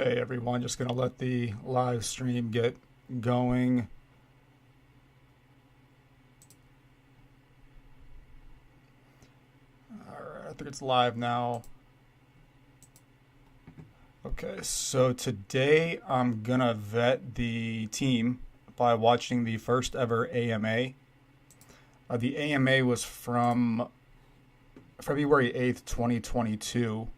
Hey everyone, just gonna let the live stream get going. Alright, I think it's live now. Okay, so today I'm gonna vet the team by watching the first ever AMA. The AMA was from February 8th, 2022,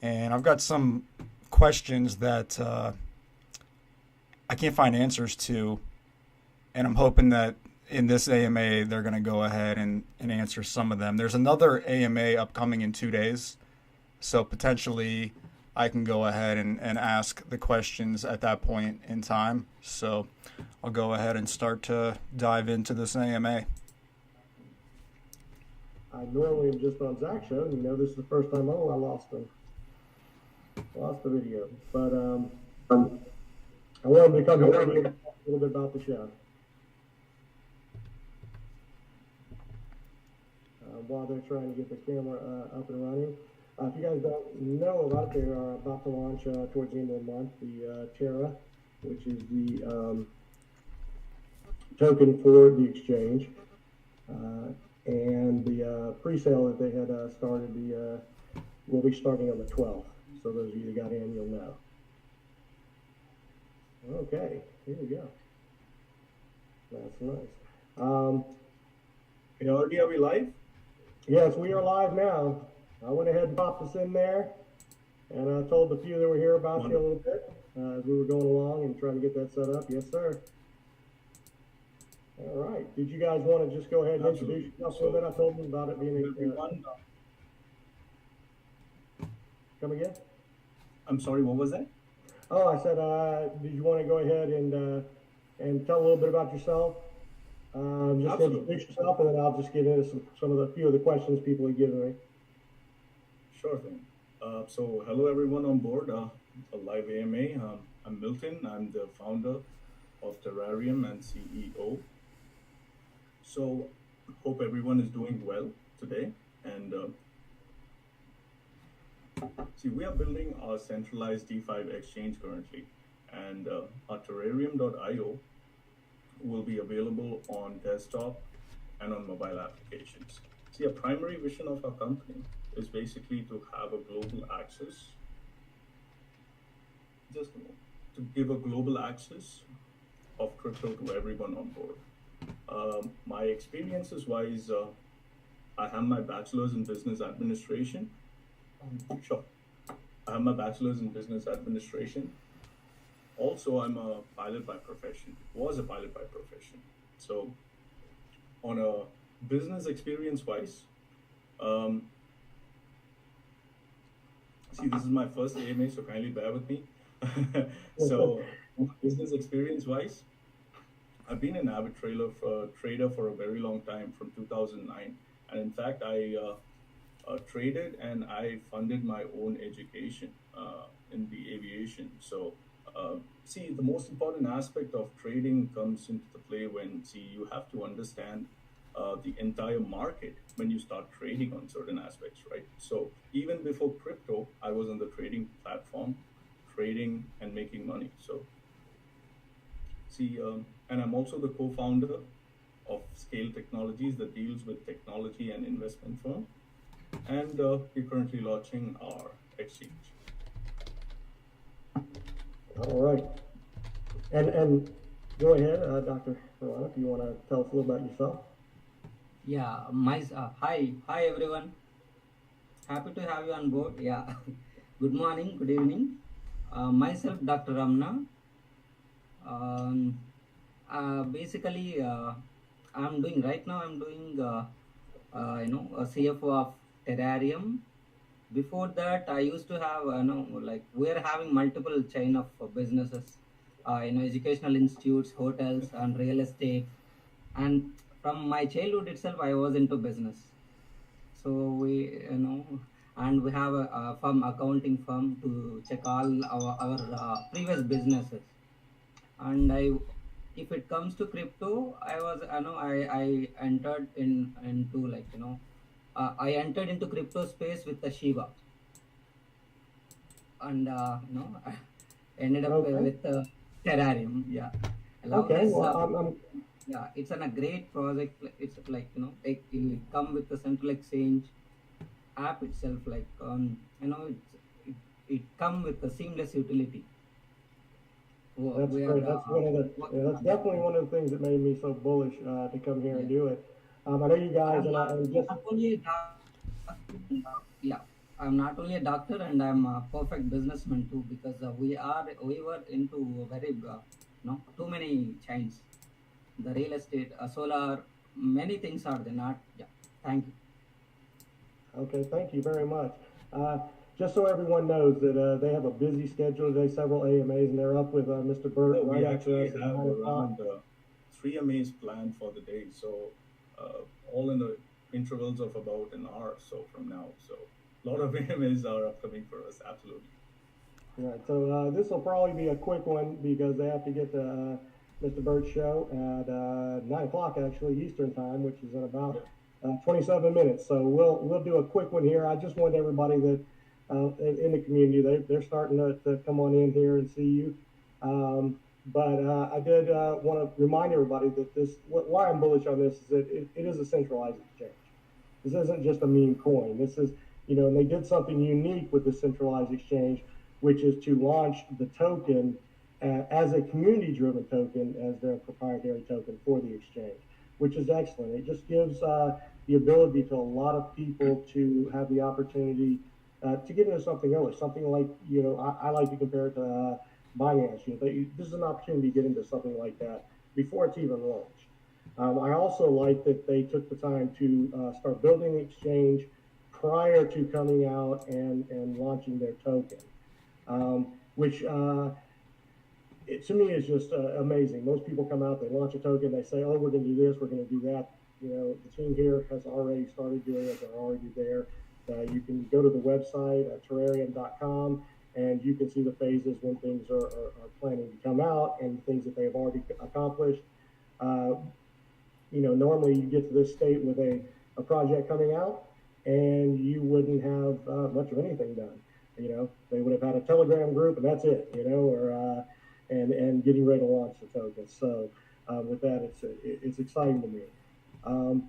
and I've got some questions that I can't find answers to, and I'm hoping that in this AMA they're going to go ahead and answer some of them. There's another AMA upcoming in 2 days, so potentially I can go ahead and ask the questions at that point in time. So I'll go ahead and start to dive into this AMA. I normally am just on Zach's show. This is the first time. Oh, I lost the video. But I wanted to come here and talk a little bit about the show. While they're trying to get the camera up and running. If you guys don't know about it, they are about to launch towards the end of the month the Terra, which is the token for the exchange. And the pre-sale that they had started will be starting on the 12th. So those of you that got in, you'll know. Okay, here we go. That's nice. Already are we live? Yes, we are live now. I went ahead and popped us in there, and I told the few that were here about you a little bit as we were going along and trying to get that set up. Yes, sir. All right. Did you guys want to just go ahead and introduce yourself a little bit? I told them about it being Come again? I'm sorry, what was that? Oh, I said, did you want to go ahead and tell a little bit about yourself? Just introduce yourself, and then I'll just get into some of the few of the questions people have given me. Sure thing. So hello everyone on board a live AMA. I'm Milton. I'm the founder of Terareum and CEO. So hope everyone is doing well today. And see, we are building our centralized DeFi exchange currently, and our Terareum.io will be available on desktop and on mobile applications. See, a primary vision of our company is basically to have a global access, to give a global access of crypto to everyone on board. My experiences wise, I have my bachelor's in business administration. Sure. I have my bachelor's in business administration. Also, I'm a pilot by profession, was a pilot by profession. So on a business experience wise, see, this is my first AMA, so kindly bear with me. So business experience wise, I've been an avid trader for a very long time, from 2009. And in fact, I traded and I funded my own education in the aviation. So see, the most important aspect of trading comes into the play when, see, you have to understand the entire market when you start trading on certain aspects, right? So even before crypto, I was on the trading platform, trading and making money. So see, and I'm also the co-founder of Scale Technologies that deals with technology and investment firm. And we're currently launching our exchange. All right. And go ahead, Dr. Verona, if you want to tell us a little about yourself. Yeah, hi everyone. Happy to have you on board. Yeah, good morning, good evening. Myself, Dr. Ramna. Um, Basically, I'm doing right now. I'm doing a CFO of Terrarium. Before that, I used to have like we're having multiple chain of businesses, educational institutes, hotels, and real estate. And from my childhood itself, I was into business. So and we have a firm, accounting firm, to check all our previous businesses. And if it comes to crypto, I was, I entered into, like, I entered into crypto space with the Shiba. and ended up Okay. with Terrarium. Yeah, I love Okay. this. Well, I'm Yeah, it's a great project. It's like it come with the central exchange app itself. Like it come with the seamless utility. That's We are great. That's one of the, yeah, working that's on that definitely one project. of the things that made me so bullish to come here and Yeah, do it. I know you guys, I'm and not and just not only a yeah, I'm not only a doctor and I'm a perfect businessman too because we were into very too many chains, the real estate, solar, many things are there. Not yeah. Thank you. okay. Thank you very much. Uh, just so everyone knows that they have a busy schedule today, several AMAs, and they're up with Mr. Burt No, right we after actually us at have 9 o'clock. around three MAs planned for the day, so all in the intervals of about an hour or so from now. So a lot of AMAs are upcoming for us, absolutely. Right. So this will probably be a quick one because they have to get to Mr. Burt's show at 9 o'clock actually Eastern time, which is in about Yeah. 27 minutes. So we'll do a quick one here. I just want everybody that in the community they're starting to come on in here and see you. But I did want to remind everybody that why I'm bullish on this is that it is a centralized exchange. This isn't just a meme coin. This is, and they did something unique with the centralized exchange, which is to launch the token as a community-driven token as their proprietary token for the exchange, which is excellent. It just gives the ability to a lot of people to have the opportunity to get into something early, something like, I like to compare it to Binance. This is an opportunity to get into something like that before it's even launched. I also like that they took the time to start building the exchange prior to coming out and launching their token, which to me is just amazing. Most people come out, they launch a token, they say, "Oh, we're going to do this, we're going to do that." The team here has already started doing it; they're already there. You can go to the website at Terareum.com, and you can see the phases when things are planning to come out and things that they have already accomplished. Uh, normally you get to this state with a project coming out and you wouldn't have much of anything done. They would have had a Telegram group and that's it, or and getting ready to launch the token. So with that, it's exciting to me. Um,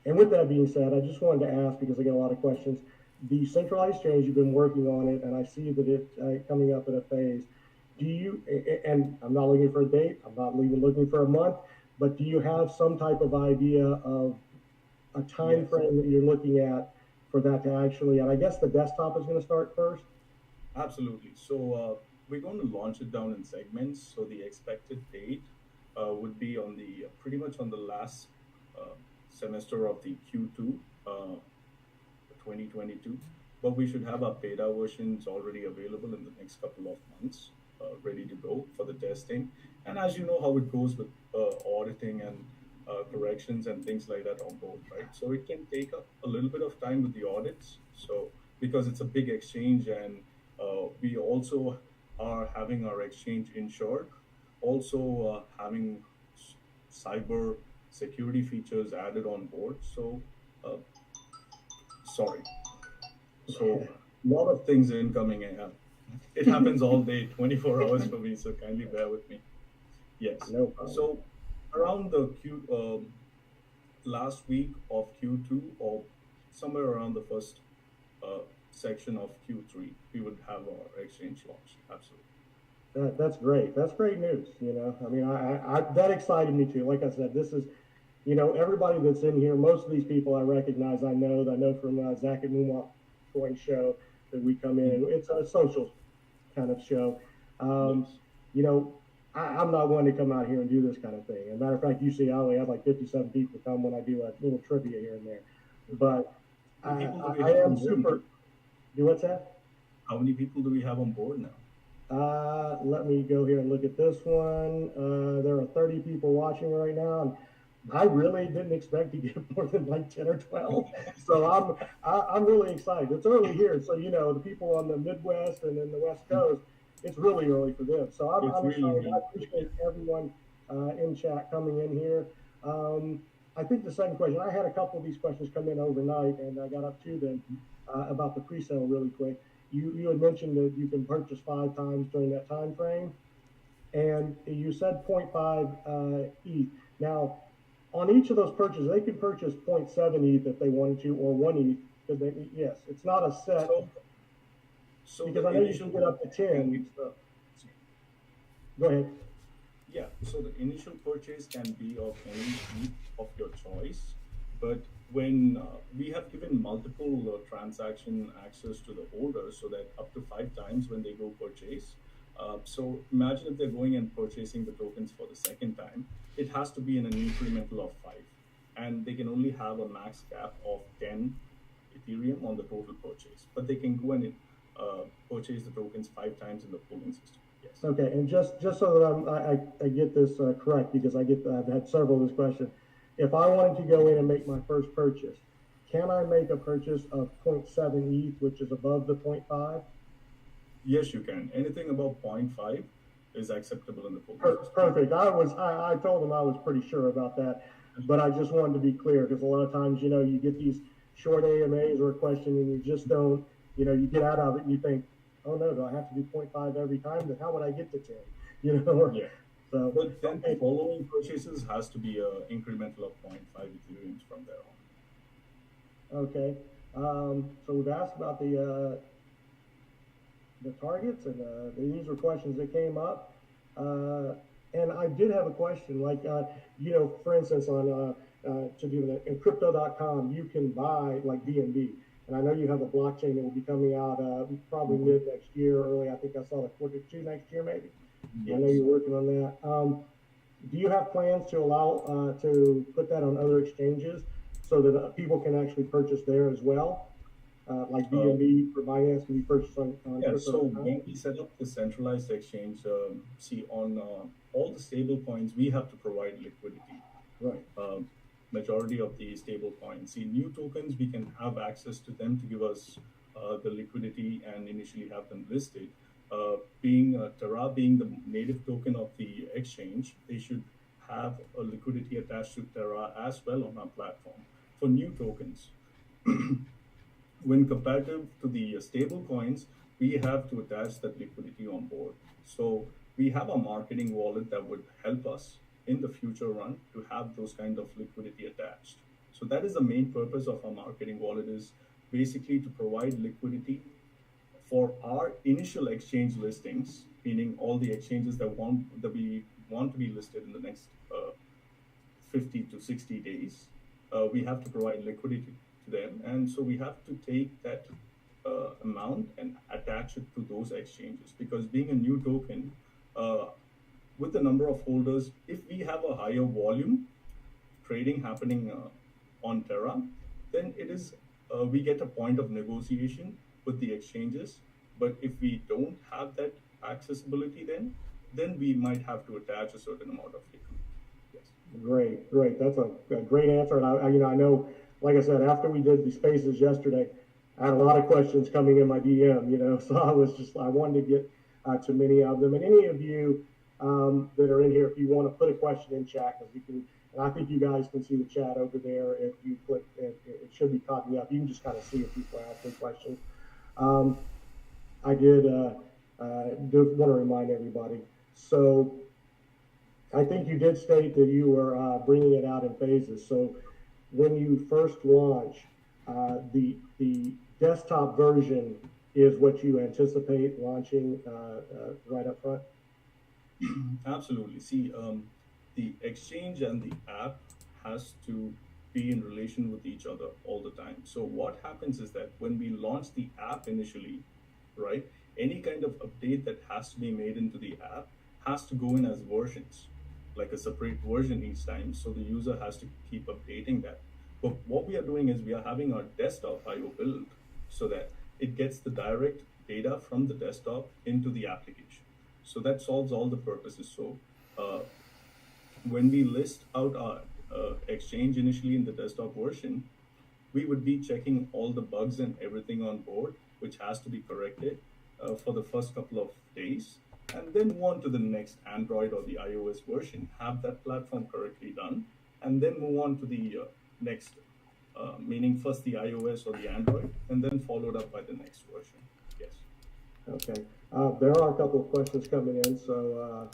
and with that being said, I just wanted to ask because I get a lot of questions. The centralized exchange, you've been working on it, and I see that it's coming up in a phase. Do you? And I'm not looking for a date. I'm not even looking for a month. But do you have some type of idea of a time Yes, frame that you're looking at for that to actually? And I guess the desktop is going to start first. absolutely. So we're going to launch it down in segments. So the expected date would be on the pretty much on the last uh, semester of the Q2 2022. But we should have our beta versions already available in the next couple of months, ready to go for the testing. And as you know how it goes with auditing and corrections and things like that on board, right? So it can take a little bit of time with the audits. So because it's a big exchange and we also are having our exchange insured, also having cyber security features added on board. So uh, sorry. So a lot of things incoming. It happens all day, 24 hours for me. So kindly bear with me. Yes. No problem. So around the last week of Q2 or somewhere around the first uh, section of Q3, we would have our exchange launch. Absolutely. That's great. That's great news. I mean, that excited me too. Like I said, this is, everybody that's in here, most of these people I recognize, I know from Zach and Moonwalk Coin show that we come in, and Mhm. it's a social kind of show. Um, Yes. you know, I'm not one to come out here and do this kind of thing. As a matter of fact, usually I only have like 57 people come when I do a little trivia here and there. Okay. But How many people do we I have am on board now? super. Do what's that? How many people do we have on board now? Let me go here and look at this one. There are 30 people watching right now, and I really didn't expect to get more than like 10 or 12. So I'm really excited. It's early here, so the people on the Midwest and then the West Coast, it's really early for them. So It's I'm really, excited. I really early. appreciate everyone in chat coming in here. I think the second question, I had a couple of these questions come in overnight, and I got up to them Yeah. about the pre-sale really quick. you had mentioned that you can purchase 5 times during that time frame, and you said zero point 0.5 ETH. Now, on each of those purchases, they could purchase zero point 0.7 ETH if they wanted to, or 1 ETH. Because they, yes, it's not a set, So, so because the I know you initial can get up to purchase can be 10. So go ahead. Yeah, so the initial purchase can be of any fleet of your choice, but when we have given multiple transaction access to the holder so that up to 5 times when they go purchase. So imagine if they're going and purchasing the tokens for the second time, it has to be in an incremental of 5, and they can only have a max cap of 10 Ethereum on the total purchase, but they can go and purchase the tokens 5 times in the pooling system. Yes. Okay, and just so that I get this correct, because I've had several of this question. If I wanted to go in and make my first purchase, can I make a purchase of zero point 0.7 ETH, which is above the zero point 0.5? Yes, you can. Anything above zero point 0.5 is acceptable in the pooling system. Perfect. I told them I was pretty sure about that, but I just wanted to be clear, because a lot of times, you get these short AMAs or a question and you just don't, you get out of it and you think, oh no, do I have to do 0.5 every time? Then how would I get to 10? Yeah. So, But then okay, following purchases has to be a incremental of zero point 0.5 Ethereum from there on. okay. So we've asked about the targets, and these were questions that came up. Uh, and I did have a question, like, for instance, on to do that in crypto.com, you can buy like BNB. And I know you have a blockchain that will be coming out probably Mhm. mid next year, early. I think I saw like Q2 next year, maybe. I know Yes. you're working on that. Do you have plans to allow to put that on other exchanges so that people can actually purchase there as well? Like Uh, BNB for Binance can be purchased on yeah, so crypto.com? when we set up the centralized exchange, see on all the stable coins, we have to provide liquidity. Right. um, Majority of the stable coins. See, new tokens, we can have access to them to give us the liquidity and initially have them listed. Being Terra being the native token of the exchange, they should have a liquidity attached to Terra as well on our platform. For new tokens, when comparative to the stable coins, we have to attach that liquidity on board. So we have a marketing wallet that would help us in the future run to have those kind of liquidity attached. So that is the main purpose of our marketing wallet, is basically to provide liquidity for our initial exchange listings, meaning all the exchanges that we want to be listed in the next 50 to 60 days. We have to provide liquidity to them. And so we have to take that amount and attach it to those exchanges, because being a new token, uh, with the number of holders, if we have a higher volume trading happening on Terra, then it is we get a point of negotiation with the exchanges. But if we don't have that accessibility, then we might have to attach a certain amount of liquidity. Yes. Great, great. That's a great answer. And I know, like I said, after we did the spaces yesterday, I had a lot of questions coming in my DM, so I wanted to get to many of them. And any of you that are in here, if you want to put a question in chat, because you can, and I think you guys can see the chat over there. If you click, it should be popping up. You can just kind of see if people are asking questions. Um, I do want to remind everybody. So I think you did state that you were bringing it out in phases. So when you first launch, the desktop version is what you anticipate launching right up front. Absolutely. See, the exchange and the app has to be in relation with each other all the time. So what happens is that when we launch the app initially, right, any kind of update that has to be made into the app has to go in as versions, like a separate version each time. So the user has to keep updating that. But what we are doing is we are having our desktop IO built so that it gets the direct data from the desktop into the application. So that solves all the purposes. So uh, when we list out our exchange initially in the desktop version, we would be checking all the bugs and everything on board, which has to be corrected for the first couple of days, and then move on to the next Android or the iOS version, have that platform correctly done, and then move on to the next, meaning first the iOS or the Android, and then followed up by the next version. Yes. Okay. There are a couple of questions coming in. So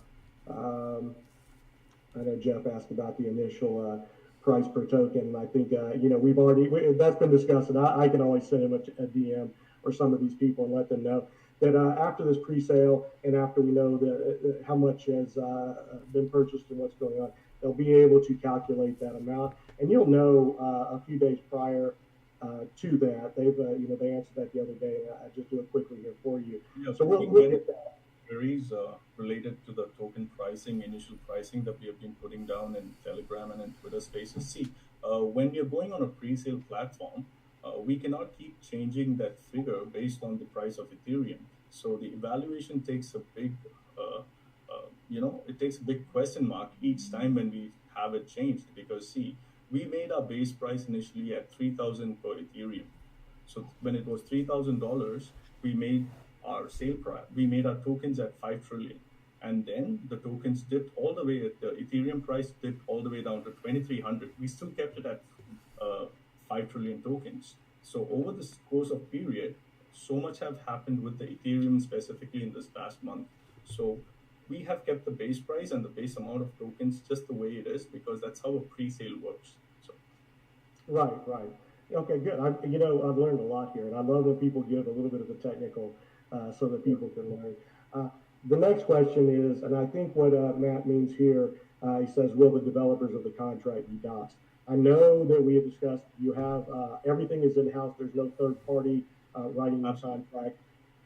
I know Jeff asked about the initial price per token. I think we've that's been discussed, and I can always send him a DM or some of these people and let them know that after this pre-sale and after we know how much has been purchased and what's going on, they'll be able to calculate that amount, and you'll know a few days prior to that. They answered that the other day, and I just do it quickly here for you. Yeah, So we've we'll been look getting at that. queries related to the token pricing, initial pricing that we have been putting down in Telegram and in Twitter Spaces. See, when you're going on a pre-sale platform, we cannot keep changing that figure based on the price of Ethereum. So the evaluation takes a big, it takes a big question mark each time when we have it changed. Because see, we made our base price initially at 3,000 per Ethereum. So when it was $3,000, we made our sale price. We made our tokens at 5 trillion, and then the tokens dipped all the way. The Ethereum price dipped all the way down to 2,300. We still kept it at 5 trillion tokens. So over this course of period, so much have happened with the Ethereum specifically in this past month. So we have kept the base price and the base amount of tokens just the way it is because that's how a pre-sale works. So Right, right. Okay, good. I've learned a lot here, and I love when people give a little bit of the technical so that people can learn. Uh, the next question is, and I think what Matt means here, he says, will the developers of the contract be doxxed? I know that we have discussed you have everything is in house. There's no third party writing the absolutely. contract.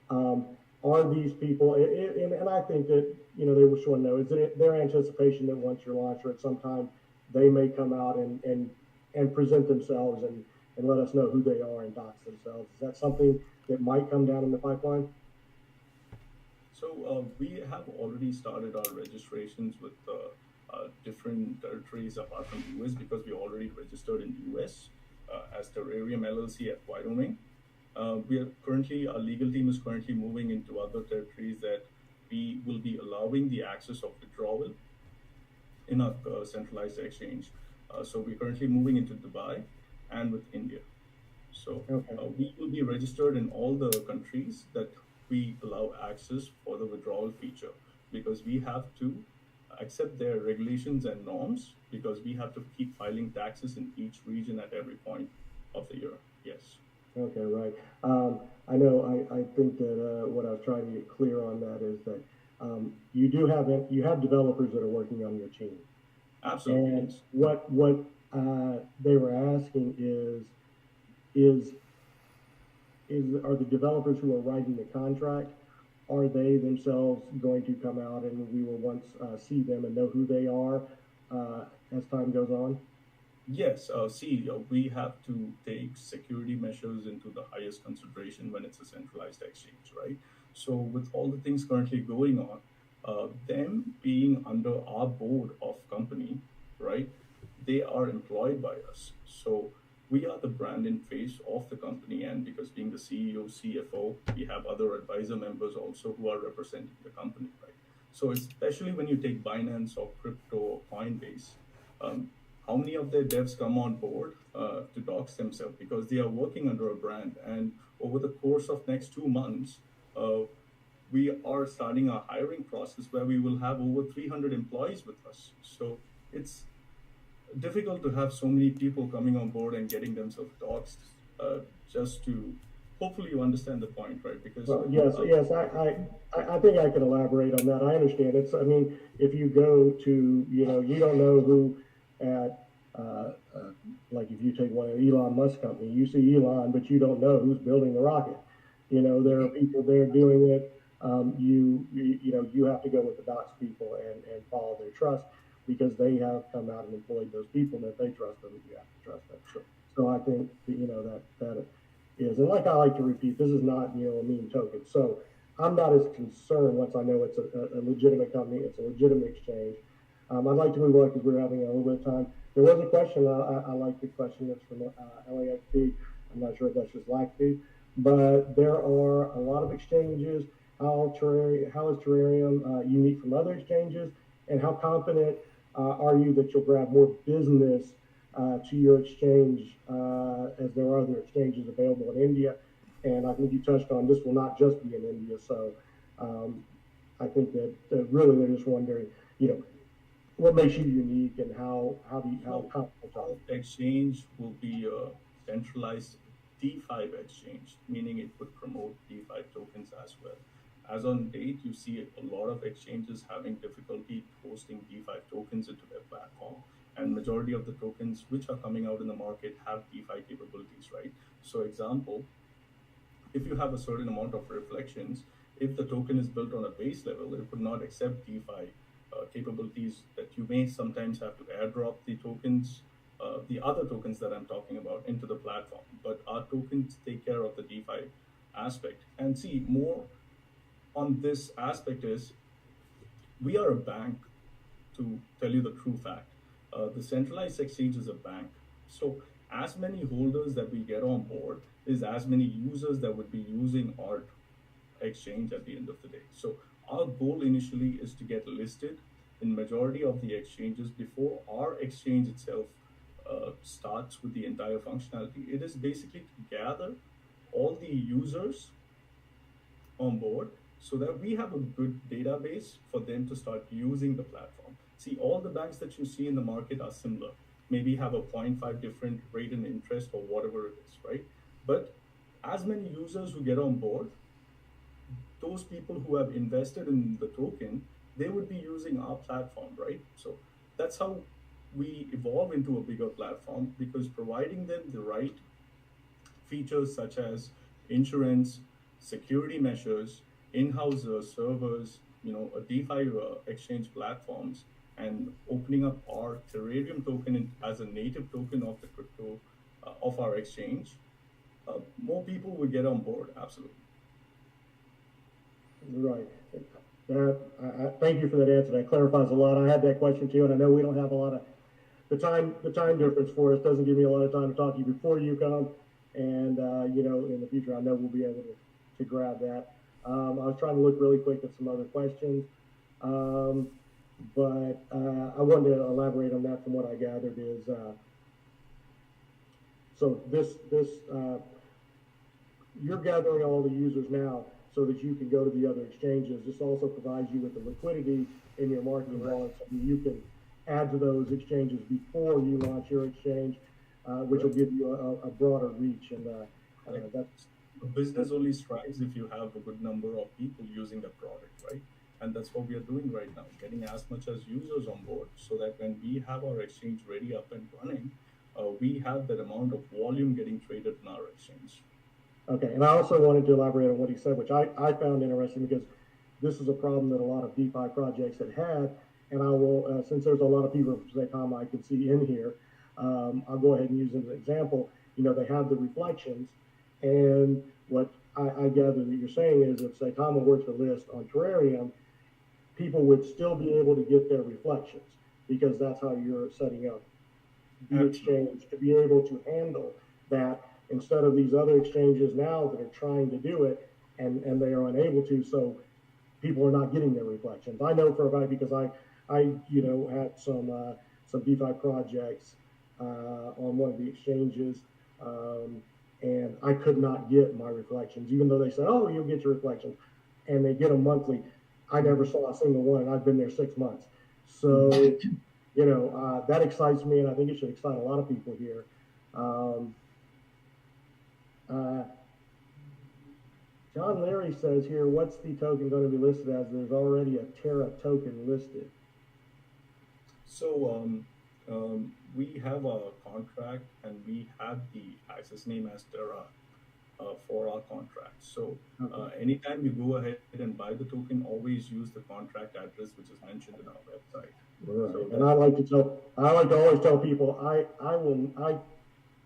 Um, are these people, and I think that they will want to know, is it their anticipation that once you're launched or at some time they may come out and present themselves and let us know who they are and dox themselves? Is that something that might come down in the pipeline? So we have already started our registrations with different territories apart from US because we already registered in US as Terareum LLC at Wyoming. Our legal team is currently moving into other territories that we will be allowing the access of withdrawal in a centralized exchange. So we're currently moving into Dubai and with India. So Okay. we will be registered in all the countries that we allow access for the withdrawal feature because we have to accept their regulations and norms because we have to keep filing taxes in each region at every point of the year. Yes, Okay, right. I know. I think that what I was trying to get clear on that is that you have developers that are working on your team, absolutely. and Yes. what they were asking is are the developers who are writing the contract, are they themselves going to come out and we will once see them and know who they are as time goes on? Yes, see, we have to take security measures into the highest consideration when it's a centralized exchange, right? So, with all the things currently going on, them being under our board of company, right? They are employed by us. So, we are the brand and face of the company. And because being the CEO, CFO, we have other advisor members also who are representing the company, right? So, especially when you take Binance or crypto or Coinbase, um, how many of their devs come on board to dox themselves because they are working under a brand, and over the course of next 2 months uh, we are starting a hiring process where we will have over 300 employees with us. So it's difficult to have so many people coming on board and getting themselves doxed just to hopefully you understand the point, right? Because Well, yes, uh, yes, I think I can elaborate on that. I understand. I mean, if you go to, you don't know who at, like if you take one of Elon Musk company, you see Elon, but you don't know who's building the rocket. There are people there doing it. You have to go with the docs people and follow their trust because they have come out and employed those people, and if they trust them, you have to trust them. sure. So I think that, that is, and like I like to repeat, this is not a meme token. So I'm not as concerned once I know it's a legitimate company, it's a legitimate exchange. I'd like to move on because we're having a little bit of time. There was a question. I like the question that's from LAXP. I'm not sure if that's just LAXP, but there are a lot of exchanges. How is Terrarium unique from other exchanges, and how confident are you that you'll grab more business to your exchange as there are other exchanges available in India? and I think you touched on this will not just be in India. So I think that really they're just wondering, you know, what makes you unique and how do you, how So confident are our you? exchange will be a centralized D5 exchange, meaning it would promote D5 tokens as well. As on date, you see a lot of exchanges having difficulty hosting D5 tokens into their platform, and majority of the tokens which are coming out in the market have DeFi capabilities, right? So, example, if you have a certain amount of reflections, if the token is built on a base level, it would not accept DeFi capabilities that you may sometimes have to airdrop the tokens, the other tokens that I'm talking about, into the platform. But our tokens take care of the DeFi aspect. And see, more on this aspect is we are a bank, to tell you the true fact. The centralized exchange is a bank. So, as many holders that we get on board is as many users that would be using our exchange at the end of the day. So, our goal initially is to get listed in majority of the exchanges before our exchange itself starts with the entire functionality. It is basically to gather all the users on board so that we have a good database for them to start using the platform. See, all the banks that you see in the market are similar, maybe have a zero point 0.5 different rate and interest or whatever it is, right? But as many users who get on board, those people who have invested in the token, they would be using our platform, right? So that's how we evolve into a bigger platform, because providing them the right features such as insurance, security measures, in-house servers, a DeFi exchange platforms, and opening up our Terareum token as a native token of the crypto of our exchange, more people will get on board. Absolutely. Right. Thank you for that answer. That clarifies a lot. I had that question too, and I know we don't have a lot of the time difference for us doesn't give me a lot of time to talk to you before you come, and in the future I know we'll be able to grab that. I was trying to look really quick at some other questions, um, but I wanted to elaborate on that. From what I gathered is so this you're gathering all the users now so that you can go to the other exchanges. This also provides you with the liquidity in your marketing Correct. wallet so that you can add to those exchanges before you launch your exchange, which will Correct. give you a broader reach. And Correct. that's A business only strives if you have a good number of people using the product, right? And that's what we are doing right now, getting as much as users on board so that when we have our exchange ready up and running, we have that amount of volume getting traded in our exchange. okay. And I also wanted to elaborate on what he said, which I found interesting because this is a problem that a lot of DeFi projects had. And I will, since there's a lot of people from Zaycom I can see in here, I'll go ahead and use as an example. They have the reflections, and what I gather that you're saying is if Zaycom were to list on Terrarium, people would still be able to get their reflections because that's how you're setting up the Absolutely. exchange to be able to handle that instead of these other exchanges now that are trying to do it and they are unable to. So people are not getting their reflections. I know for a fact because I had some DeFi projects on one of the exchanges, and I could not get my reflections, even though they said, "Oh, you'll get your reflections," and they get them monthly. I never saw a single one, and I've been there 6 months. Mhm. So, that excites me, and I think it should excite a lot of people here. Um, uh, John Larry says here, what's the token going to be listed as? There's already a Terra token listed. So we have a contract and we have the access name as Terra for our contract. So Okay. anytime you go ahead and buy the token, always use the contract address which is mentioned in our website. Right. So And that I like to always tell people,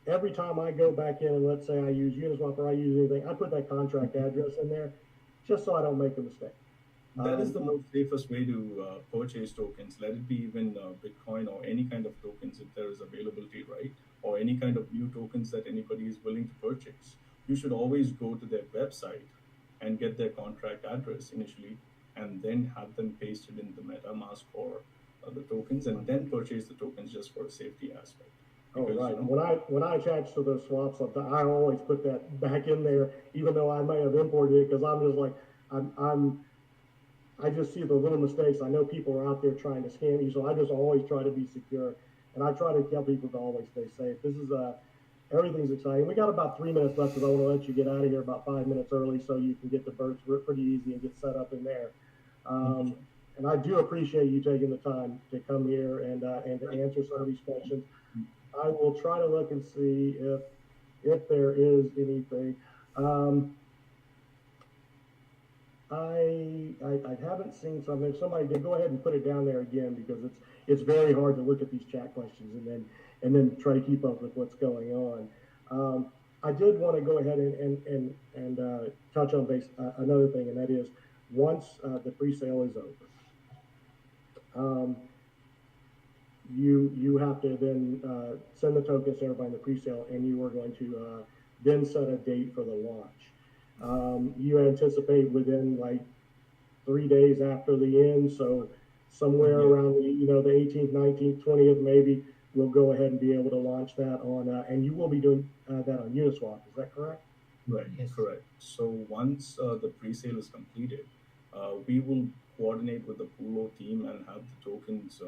every time I go back in and let's say I use Uniswap or I use anything, I put that contract address in there just so I don't make a mistake. that is Um, the most safest way to purchase tokens. Let it be even Bitcoin or any kind of tokens if there is availability, right? Or any kind of new tokens that anybody is willing to purchase. You should always go to their website and get their contract address initially, and then have them pasted in the MetaMask or the tokens, and then purchase the tokens just for a safety aspect. Oh, because right. When I attach to those swaps, I always put that back in there, even though I may have imported it, because I'm just like, I'm I just see the little mistakes. I know people are out there trying to scam you, so I just always try to be secure, and I try to tell people to always stay safe. This is everything's exciting. We got about 3 minutes left because I want to let you get out of here about 5 minutes early so you can get to Bert's pretty easy and get set up in there. thank you, Um, sir. and I do appreciate you taking the time to come here and to answer some of these questions. I will try to look and see if there is anything. Um, I haven't seen something. If somebody did, go ahead and put it down there again because it's very hard to look at these chat questions and then try to keep up with what's going on. I did want to go ahead and touch on another thing, and that is once the pre-sale is over, um, you have to then send the tokens to everybody in the pre-sale, and you are going to then set a date for the launch. You anticipate within like 3 days after the end, so somewhere Yeah, around the 18th, 19th, 20th, maybe we'll go ahead and be able to launch that on, and you will be doing that on Uniswap. Is that correct? right, Yes. correct. So once the pre-sale is completed, we will coordinate with the Pulo team and have the tokens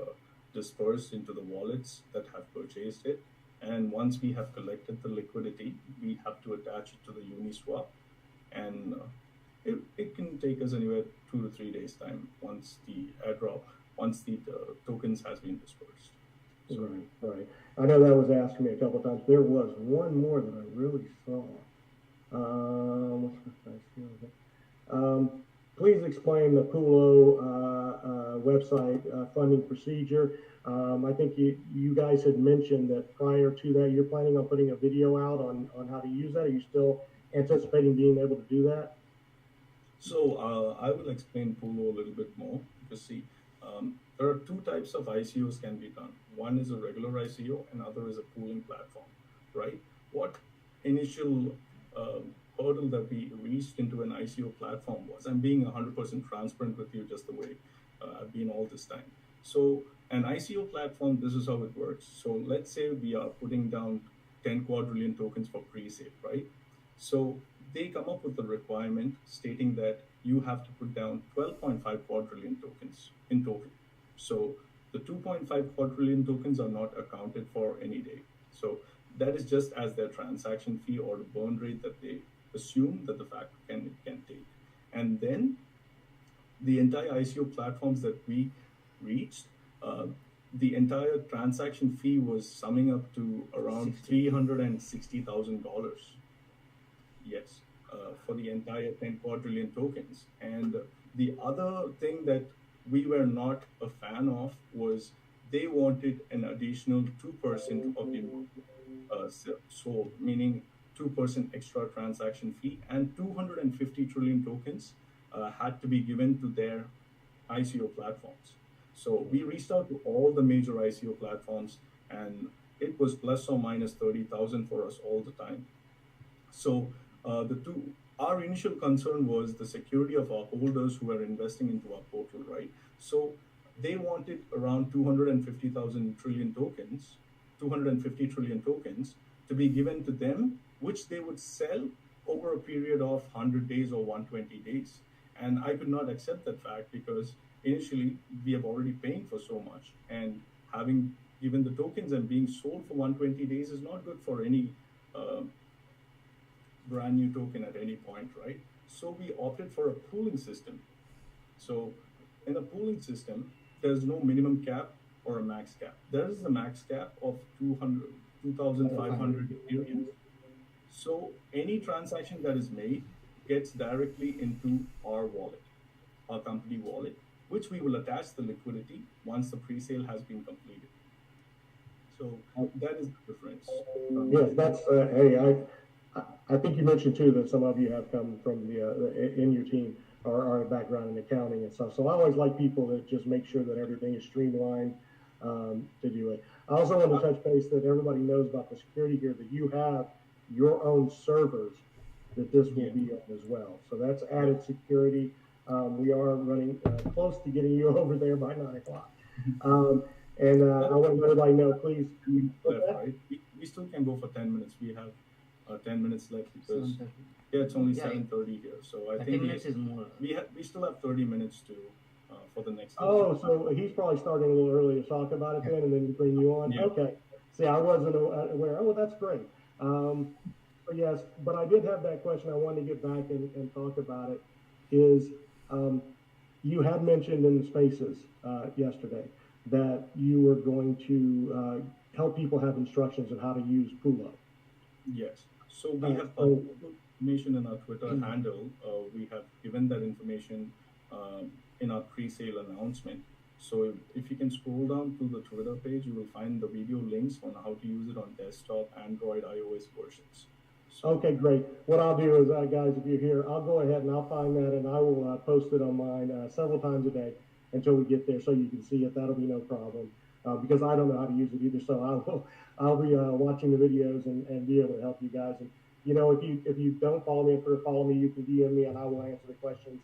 dispersed into the wallets that have purchased it. And once we have collected the liquidity, we have to attach it to the Uniswap, and it can take us anywhere 2 to 3 days time once the airdrop, once the tokens has been dispersed. So Right, right. I know that was asked me a couple of times. There was one more that I really saw. What's my face? Please explain the Pulo website funding procedure. I think you guys had mentioned that prior to that, you're planning on putting a video out on how to use that. Are you still anticipating being able to do that? I will explain Pulo a little bit more because see, there are two types of ICOs can be done. One is a regular ICO, and other is a pooling platform, right? What initial hurdle that we reached into an ICO platform was, I'm being 100% transparent with you, just the way I've been all this time. So an ICO platform, this is how it works. So let's say we are putting down 10 quadrillion tokens for pre-sale, right? So they come up with a requirement stating that you have to put down 12.5 quadrillion tokens in total. So the 2.5 quadrillion tokens are not accounted for any day. So that is just as their transaction fee or the burn rate that they assume that the factor can take. And then the entire ICO platforms that we reached, uh, the entire transaction fee was summing up to around 60. $360,000. Yes, for the entire 10 quadrillion tokens. And the other thing that we were not a fan of was they wanted an additional 2% of the sold, meaning 2% extra transaction fee, and 250 trillion tokens had to be given to their ICO platforms. So we reached out to all the major ICO platforms, and it was plus or minus 30,000 for us all the time. So our initial concern was the security of our holders who were investing into our portal, right? So they wanted around 250,000 trillion tokens, 250 trillion tokens to be given to them, which they would sell over a period of 100 days or 120 days. And I could not accept that fact because initially we have already paying for so much, and having given the tokens and being sold for 120 days is not good for any uh, brand new token at any point, right? So we opted for a pooling system. So in a pooling system, there's no minimum cap or a max cap. There is a max cap of 200, 500. 2,500 Ethereum. So any transaction that is made gets directly into our wallet, our company wallet, which we will attach the liquidity once the pre-sale has been completed. So that is the difference. Yes, that's hey, I think you mentioned too that some of you have come from in your team are a background in accounting and stuff. So I always like people that just make sure that everything is streamlined to do it. I also want to touch base that everybody knows about the security here that you have your own servers that this will Yeah, be on as well. So that's yeah. added security. We are running close to getting you over there by 9 o'clock. Um, And That I want to let everybody know, please. 10 minutes What's left, that? right? We still can go for 10 minutes. We have 10 minutes left because 7:30. yeah, it's only Yeah, 7:30 here. So I 30 think minutes is more. we still have 30 minutes to for the next session. Oh, so he's probably starting a little early to talk about it Yeah. then, and then bring you on. Yeah. Okay. See, I wasn't aware. Oh, well, that's great. So yes, but I did have that question. I wanted to get back and talk about it. Is um, you had mentioned in the spaces yesterday that you were going to help people have instructions on how to use Pulo. Yes. So we have So published information in our Twitter handle. We have given that information in our pre-sale announcement. So if you can scroll down to the Twitter page, you will find the video links on how to use it on desktop, Android, iOS versions. So okay, great. What I'll do is, guys, if you're here, I'll go ahead and I'll find that and I will post it on mine several times a day until we get there, so you can see it. That'll be no problem because I don't know how to use it either. So I'll be watching the videos and be able to help you guys. And you know, if you don't follow me on Twitter, follow me. You can DM me and I will answer the questions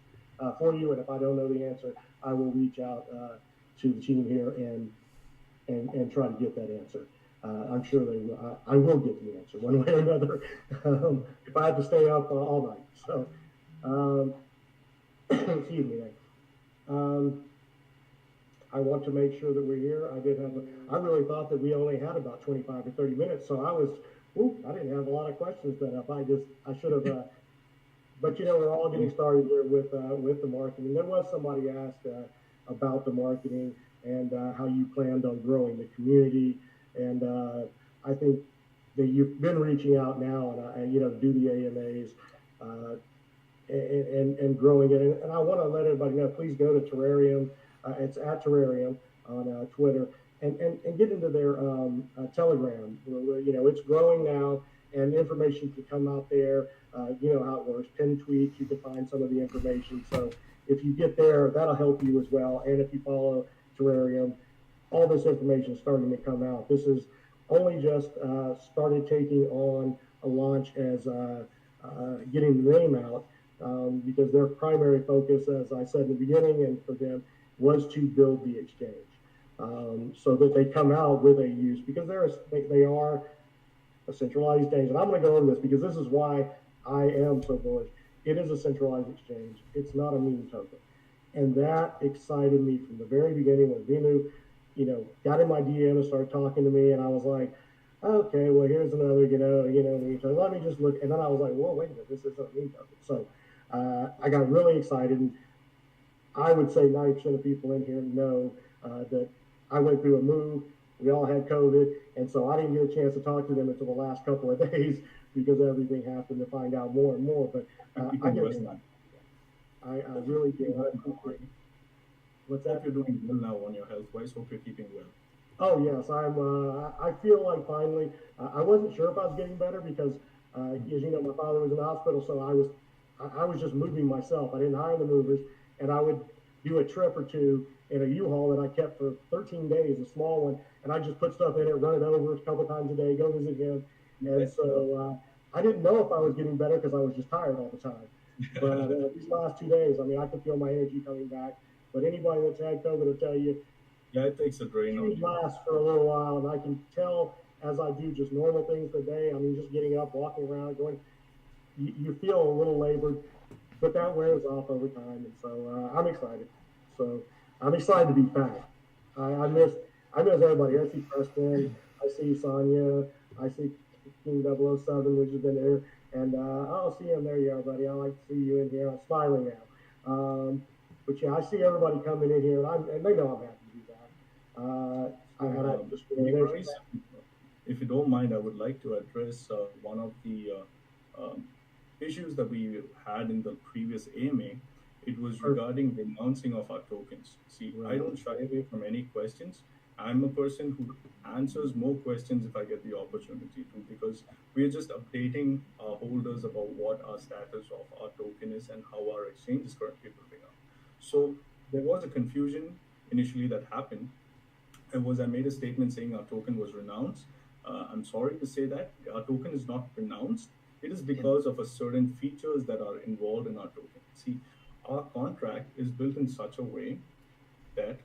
for you. And if I don't know the answer, I will reach out to the team here and try to get that answer. I'm sure they will. I will get the answer one way or another if I have to stay up all night. So, excuse me. Um, I want to make sure that we're here. I really thought that we only had about 25 or 30 minutes. So I didn't have a lot of questions, but I should have. But you know, we're all getting started here with the marketing. There was somebody asked about the marketing and how you planned on growing the community. And I think that you've been reaching out now and you know, do the AMAs and growing it. And I want to let everybody know, please go to Terrarium. It's at Terrarium on Twitter and get into their Telegram. You know, it's growing now and information can come out there. You know how it works. Pin tweets, you can find some of the information. So if you get there, that'll help you as well. And if you follow Terrarium, all this information is starting to come out. This is only just started taking on a launch as getting the name out because their primary focus, as I said in the beginning, and for them, was to build the exchange so that they come out with a use because they are a centralized exchange. And I'm going to go over this because this is why I am so bullish. It is a centralized exchange. It's not a meme token. And that excited me from the very beginning when Vinu, you know, got in my DM and started talking to me. And I was like, okay, well, here's another, meme token. Let me just look. And then I was like, whoa, wait a minute, this isn't a meme token. So I got really excited. And I would say 90% of people in here know that I went through a move. We all had COVID, and so I didn't get a chance to talk to them until the last couple of days because everything happened to find out more and more. But I really did. What's that? Hope you're doing well now on your health wise. Hope you're keeping well. Oh yes, I feel like finally. I wasn't sure if I was getting better because, as you know, my father was in the hospital, so I was just moving myself. I didn't hire the movers, and I would do a trip or two in a U-Haul that I kept for 13 days, a small one, and I just put stuff in it, run it over a couple times a day, go visit him. And so I didn't know if I was getting better because I was just tired all the time. But these last 2 days, I mean, I can feel my energy coming back. But anybody that's had COVID will tell you, yeah, it takes a drain on it you. lasts for a little while, and I can tell as I do just normal things today. I mean, just getting up, walking around, going, you feel a little labored, but that wears off over time. And so I'm excited. So I'm excited to be back. I miss everybody. I see Preston, I see Sonia, I see King 007, which has been there, and I'll see him. There you are, buddy. I like to see you in here. I'm smiling now. But yeah, I see everybody coming in here, and they know I'm happy to be back. If you don't mind, I would like to address one of the issues that we had in the previous AMA. It was regarding the announcing of our tokens. See, I don't shy away from any questions. I'm a person who answers more questions if I get the opportunity to, because we're just updating our holders about what our status of our token is and how our exchange is currently building up. So there was a confusion initially that happened. I made a statement saying our token was renounced. I'm sorry to say that our token is not renounced. It is because of a certain features that are involved in our token. See, our contract is built in such a way that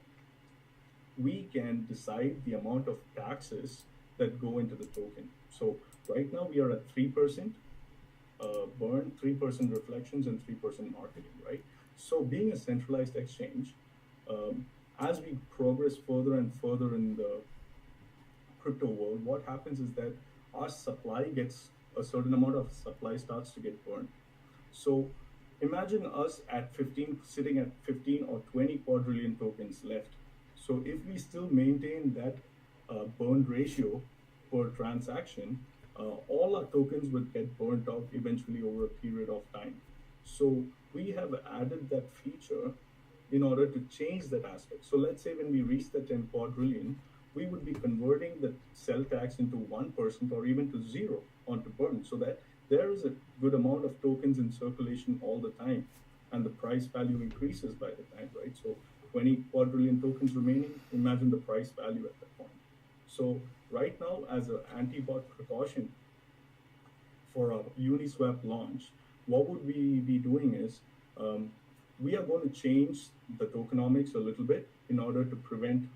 we can decide the amount of taxes that go into the token. So right now we are at 3% burn, 3% reflections, and 3% marketing, right? So being a centralized exchange, um, as we progress further and further in the crypto world, what happens is that our supply gets a certain amount of supply starts to get burned. So imagine us at 15, sitting at 15 or 20 quadrillion tokens left. So if we still maintain that burn ratio per transaction, all our tokens would get burnt out eventually over a period of time. So we have added that feature in order to change that aspect. So let's say when we reach the 10 quadrillion, we would be converting the sell tax into 1% or even to zero onto burn, so that there is a good amount of tokens in circulation all the time, and the price value increases by the time, right? So 20 quadrillion tokens remaining, imagine the price value at that point. So right now, as an anti-bot precaution for our Uniswap launch, what would we be doing is we are going to change the tokenomics a little bit in order to prevent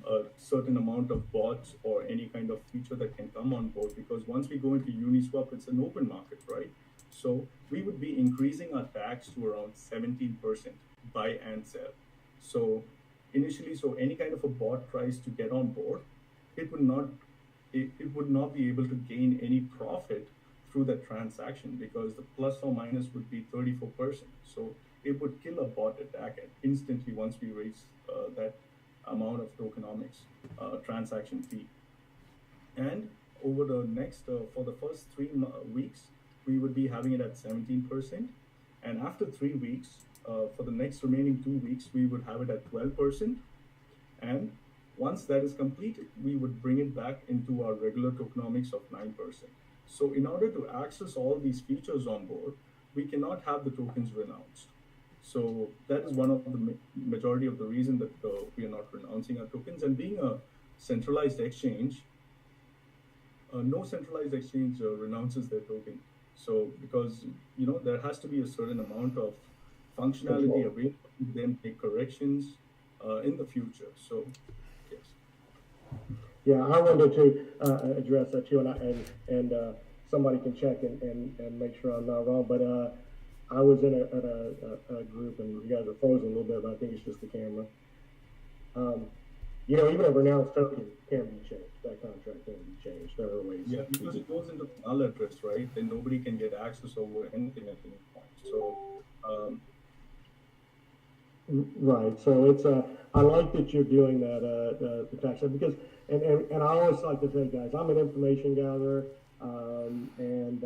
a certain amount of bots or any kind of feature that can come on board. Because once we go into Uniswap, it's an open market, right? So we would be increasing our tax to around 17% buy and sell. So initially, so any kind of a bot tries to get on board, it would not it would not be able to gain any profit through that transaction, because the plus or minus would be 34%. So it would kill a bot attack instantly once we raise that amount of tokenomics transaction fee. And over the next, for the first 3 weeks, we would be having it at 17%. And after 3 weeks, for the next remaining 2 weeks, we would have it at 12%. And once that is completed, we would bring it back into our regular tokenomics of 9%. So in order to access all these features on board, we cannot have the tokens renounced. So that is one of the majority of the reason that we are not renouncing our tokens. And being a centralized exchange, no centralized exchange renounces their token. So because there has to be a certain amount of functionality available to them make corrections in the future. So yes. Yeah, I wanted to address that too, and somebody can check and make sure I'm not wrong. But I was in a group, and you guys are frozen a little bit, but I think it's just the camera. Even a renounced token can be changed. That contract can be changed. There are ways. Yeah, because it goes into the null address, right? Then nobody can get access over anything at any point. So. Right. So it's I like that you're doing that the tax because and I always like to say, guys, I'm an information gatherer, and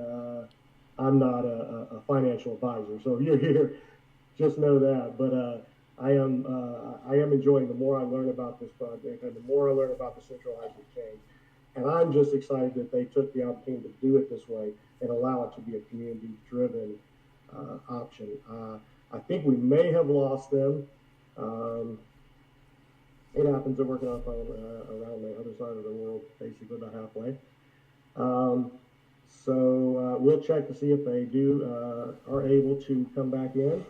I'm not a financial advisor. So if you're here, just know that. But I am enjoying the more I learn about this project and the more I learn about the centralized exchange. And I'm just excited that they took the opportunity to do it this way and allow it to be a community-driven option. I think we may have lost them. It happens. They're working on around the other side of the world, basically about halfway. So we'll check to see if they are able to come back in.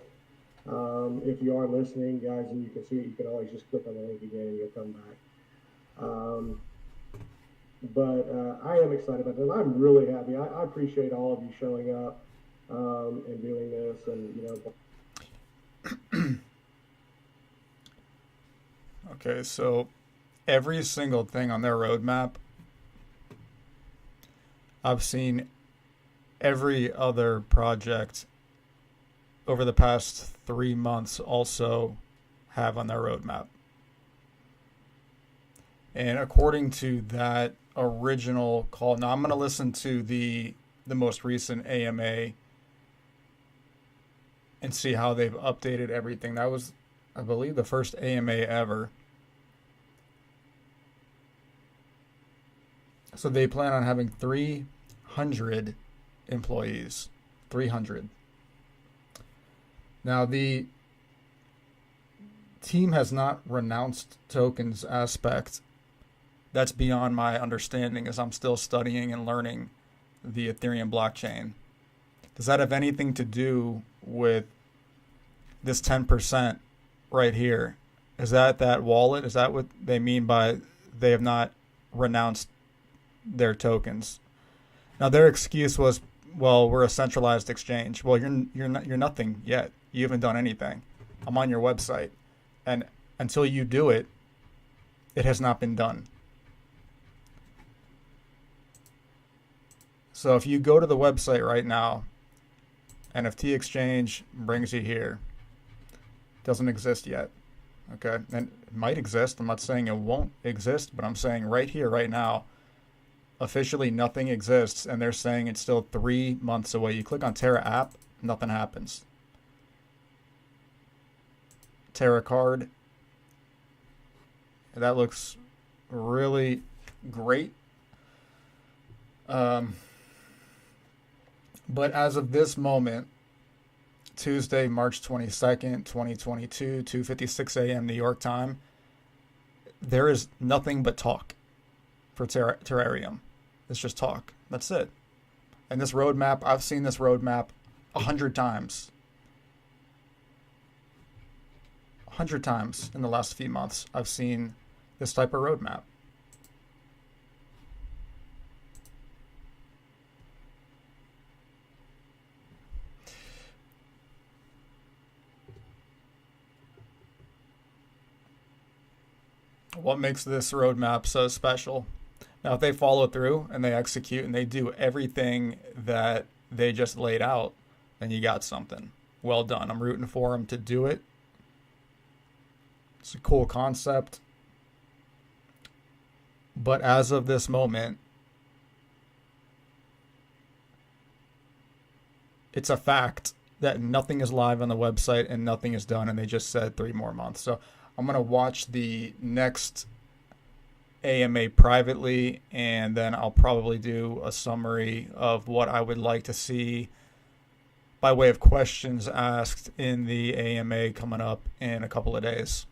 If you are listening, guys, and you can see it, you can always just click on the link again and you'll come back. But I am excited about it, and I'm really happy. I appreciate all of you showing up and doing this, and Okay, so every single thing on their roadmap, I've seen every other project over the past 3 months also have on their roadmap. And according to that original call, now I'm going to listen to the most recent AMA and see how they've updated everything. That was, I believe, the first AMA ever. So they plan on having 300 employees. 300. Now, the team has not renounced tokens aspect. That's beyond my understanding, as I'm still studying and learning the Ethereum blockchain. Does that have anything to do with this 10% right here? Is that wallet? Is that what they mean by they have not renounced their tokens? Now their excuse was, well, we're a centralized exchange. Well, you're nothing yet. You haven't done anything. I'm on your website, and until you do it, it has not been done. So if you go to the website right now, NFT exchange brings you here. Doesn't exist yet. Okay, and it might exist. I'm not saying it won't exist, but I'm saying right here, right now, officially nothing exists, and they're saying it's still 3 months away. You click on Terra app, nothing happens. Terra card, that looks really great. But as of this moment, Tuesday, March 22nd, 2022, 2:56 a.m. New York time, there is nothing but talk for Terrarium. It's just talk. That's it. And this roadmap, I've seen this roadmap 100 times. 100 times in the last few months, I've seen this type of roadmap. What makes this roadmap so special? Now, if they follow through and they execute and they do everything that they just laid out, then you got something. Well done. I'm rooting for them to do it. It's a cool concept. But as of this moment, it's a fact that nothing is live on the website and nothing is done, and they just said 3 more months. So I'm going to watch the next AMA privately, and then I'll probably do a summary of what I would like to see by way of questions asked in the AMA coming up in a couple of days.